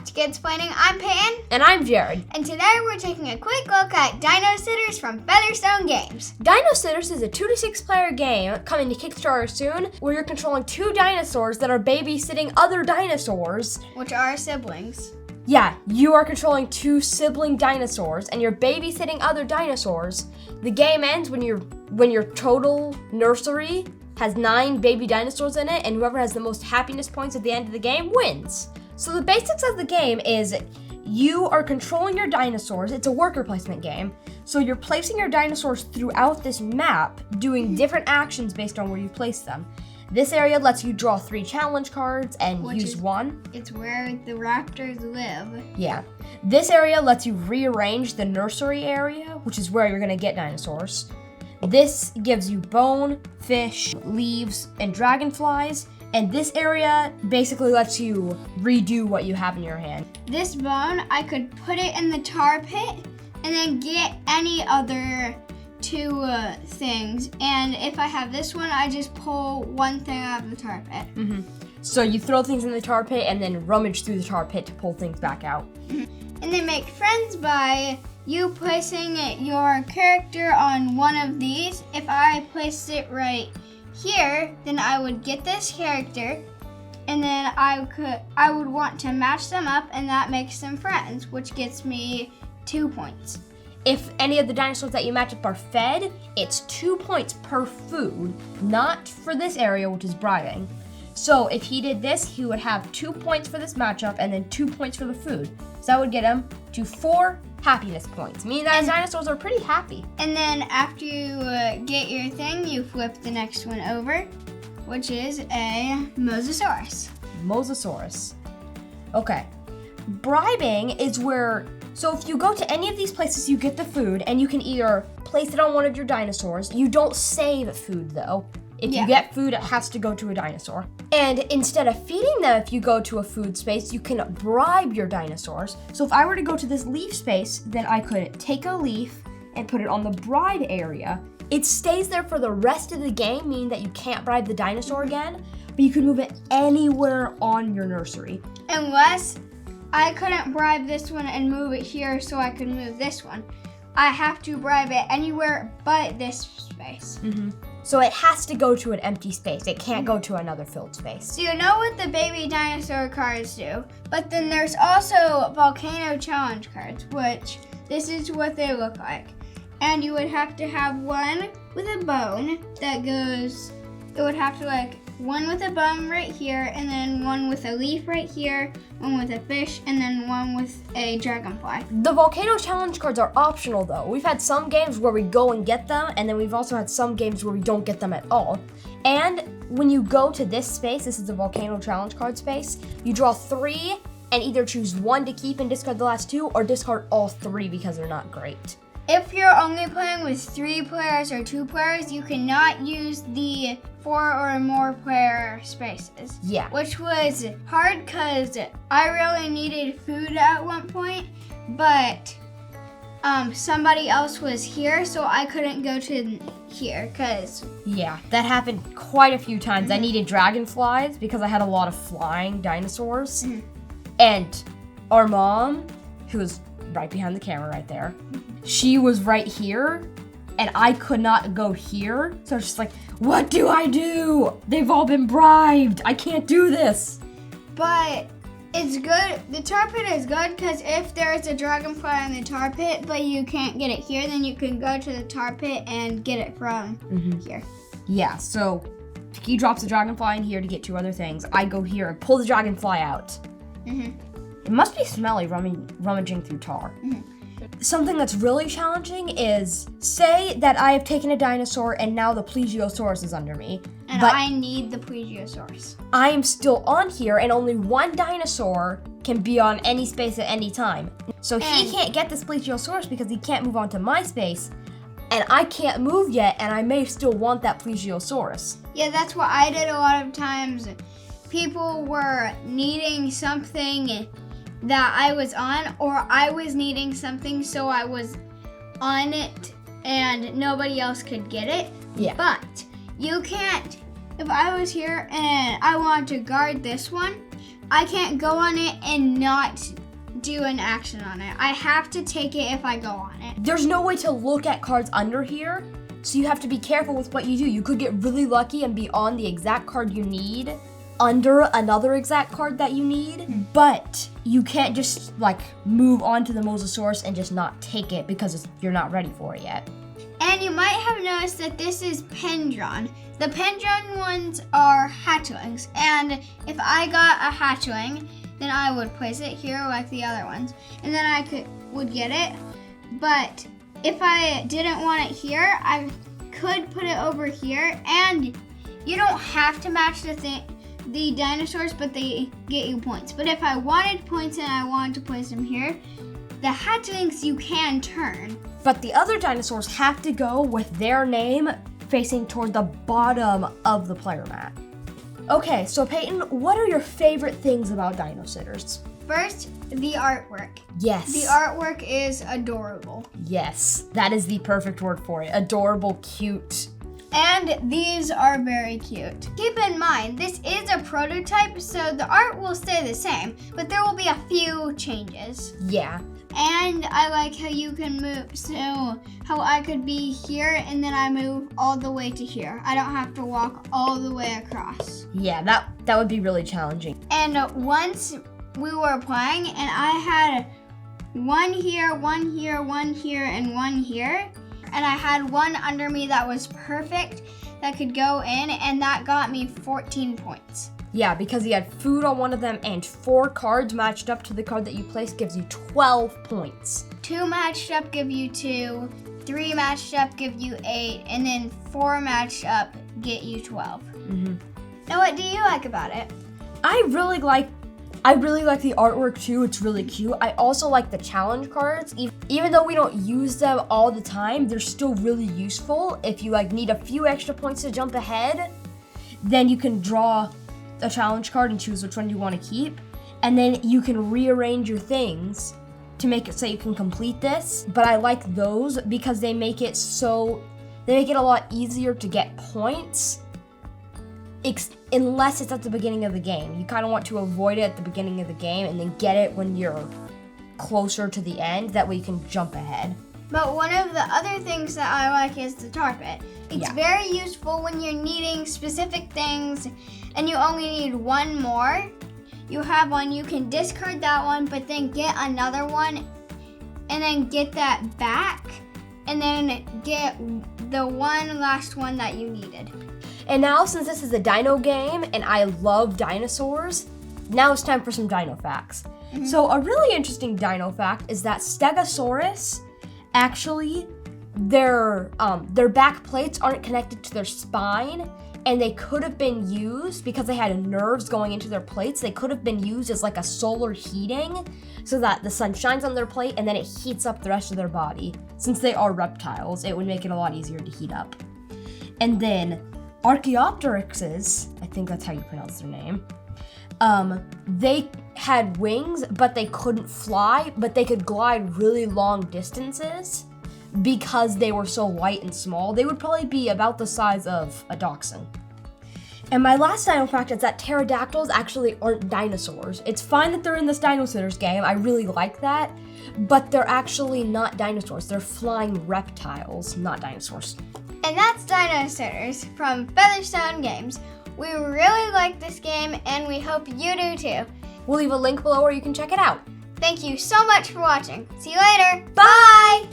to Kidsplaining. I'm Peyton. And I'm Jared. And today we're taking a quick look at Dinositters from Featherstone Games. Dinositters is a 2-6 player game coming to Kickstarter soon where you're controlling two dinosaurs that are babysitting other dinosaurs. Which are siblings. Yeah, you are controlling two sibling dinosaurs and you're babysitting other dinosaurs. The game ends when your total nursery has 9 baby dinosaurs in it, and whoever has the most happiness points at the end of the game wins. So the basics of the game is you are controlling your dinosaurs. It's a worker placement game. So you're placing your dinosaurs throughout this map, doing different actions based on where you place them. This area lets you draw 3 challenge cards and use one. It's where the raptors live. Yeah. This area lets you rearrange the nursery area, which is where you're gonna get dinosaurs. This gives you bone, fish, leaves, and dragonflies. And this area basically lets you redo what you have in your hand. This bone, I could put it in the tar pit and then get any other 2 things. And if I have this one, I just pull one thing out of the tar pit. Mm-hmm. So you throw things in the tar pit and then rummage through the tar pit to pull things back out. Mm-hmm. And then make friends by you placing your character on one of these. If I placed it right here, then I would get this character, and then I would want to match them up, and that makes them friends, which gets me 2 points. If any of the dinosaurs that you match up are fed, it's 2 points per food, not for this area, which is bribing. So if he did this, he would have 2 points for this matchup and then 2 points for the food. So that would get him to 4 happiness points, meaning that his dinosaurs are pretty happy. And then after you get your thing, you flip the next one over, which is a Mosasaurus. Mosasaurus. Okay. Bribing is where, so if you go to any of these places, you get the food, and you can either place it on one of your dinosaurs. You don't save food, though. If you get food, it has to go to a dinosaur. And instead of feeding them, if you go to a food space, you can bribe your dinosaurs. So if I were to go to this leaf space, then I could take a leaf and put it on the bribe area. It stays there for the rest of the game, meaning that you can't bribe the dinosaur again, but you can move it anywhere on your nursery. Unless I couldn't bribe this one and move it here so I could move this one. I have to bribe it anywhere but this space. Mm-hmm. So it has to go to an empty space. It can't go to another filled space. So you know what the baby dinosaur cards do, but then there's also volcano challenge cards, which this is what they look like. And you would have to have one with a bone that goes, it would have to one with a bone right here, and then one with a leaf right here, one with a fish, and then one with a dragonfly. The volcano challenge cards are optional though. We've had some games where we go and get them, and then we've also had some games where we don't get them at all. And when you go to this space, this is the volcano challenge card space, you draw 3 and either choose 1 to keep and discard the last 2, or discard all 3 because they're not great. If you're only playing with 3 players or 2 players, you cannot use the 4 or more player spaces. Yeah. Which was hard because I really needed food at one point, but somebody else was here, so I couldn't go to here because... Yeah, that happened quite a few times. I needed dragonflies because I had a lot of flying dinosaurs. Mm-hmm. And our mom, who was right behind the camera right there, she was right here, and I could not go here. So I was just like, what do I do? They've all been bribed. I can't do this. But it's good. The tar pit is good because if there's a dragonfly in the tar pit, but you can't get it here, then you can go to the tar pit and get it from here. Yeah, so he drops the dragonfly in here to get 2 other things. I go here and pull the dragonfly out. Mm-hmm. It must be smelly rummaging through tar. Mm-hmm. Something that's really challenging is, say that I have taken a dinosaur and now the Plesiosaurus is under me. And I need the Plesiosaurus. I am still on here and only 1 dinosaur can be on any space at any time. So he can't get this Plesiosaurus because he can't move onto my space. And I can't move yet, and I may still want that Plesiosaurus. Yeah, that's what I did a lot of times. People were needing something that I was on, or I was needing something so I was on it and nobody else could get it. Yeah. But you can't, if I was here and I wanted to guard this one, I can't go on it and not do an action on it. I have to take it if I go on it. There's no way to look at cards under here, so you have to be careful with what you do. You could get really lucky and be on the exact card you need under another exact card that you need, but you can't just like move on to the Mosasaurus and just not take it because you're not ready for it yet. And you might have noticed that this is pen-drawn. The pen-drawn ones are hatchlings, and if I got a hatchling, then I would place it here like the other ones, and then I would get it. But if I didn't want it here, I could put it over here, and you don't have to match the dinosaurs, but they get you points. But if I wanted points and I wanted to place them here, the hatchlings you can turn. But the other dinosaurs have to go with their name facing toward the bottom of the player mat. Okay, so Peyton, what are your favorite things about Dinositters? First, the artwork. Yes. The artwork is adorable. Yes, that is the perfect word for it. Adorable, cute. And these are very cute. Keep in mind, this is a prototype, so the art will stay the same, but there will be a few changes. Yeah. And I like how you can move, so how I could be here and then I move all the way to here. I don't have to walk all the way across. Yeah, that would be really challenging. And once we were playing and I had one here, one here, one here, and one here. And I had one under me that was perfect that could go in, and that got me 14 points. Yeah, because he had food on one of them and 4 cards matched up to the card that you placed gives you 12 points. 2 matched up give you 2, 3 matched up give you 8, and then 4 matched up get you 12. Mm-hmm. Now what do you like about it? I really like the artwork too. It's really cute. I also like the challenge cards. Even though we don't use them all the time, they're still really useful. If you like need a few extra points to jump ahead, then you can draw a challenge card and choose which one you want to keep. And then you can rearrange your things to make it so you can complete this. But I like those because they make it a lot easier to get points. Unless it's at the beginning of the game. You kind of want to avoid it at the beginning of the game and then get it when you're closer to the end. That way you can jump ahead. But one of the other things that I like is the tar pit. It's very useful when you're needing specific things and you only need one more. You have one, you can discard that one, but then get another one and then get that back and then get the one last one that you needed. And now, since this is a dino game and I love dinosaurs, now it's time for some dino facts. Mm-hmm. So a really interesting dino fact is that Stegosaurus, actually, their back plates aren't connected to their spine, and they could have been used, because they had nerves going into their plates, they could have been used as like a solar heating, so that the sun shines on their plate and then it heats up the rest of their body. Since they are reptiles, it would make it a lot easier to heat up. And then Archaeopteryxes, I think that's how you pronounce their name, they had wings, but they couldn't fly, but they could glide really long distances because they were so light and small. They would probably be about the size of a dachshund. And my last dino fact is that pterodactyls actually aren't dinosaurs. It's fine that they're in this Dinositters game, I really like that, but they're actually not dinosaurs. They're flying reptiles, not dinosaurs. And that's Dinositters from Featherstone Games. We really like this game and we hope you do too. We'll leave a link below where you can check it out. Thank you so much for watching. See you later. Bye!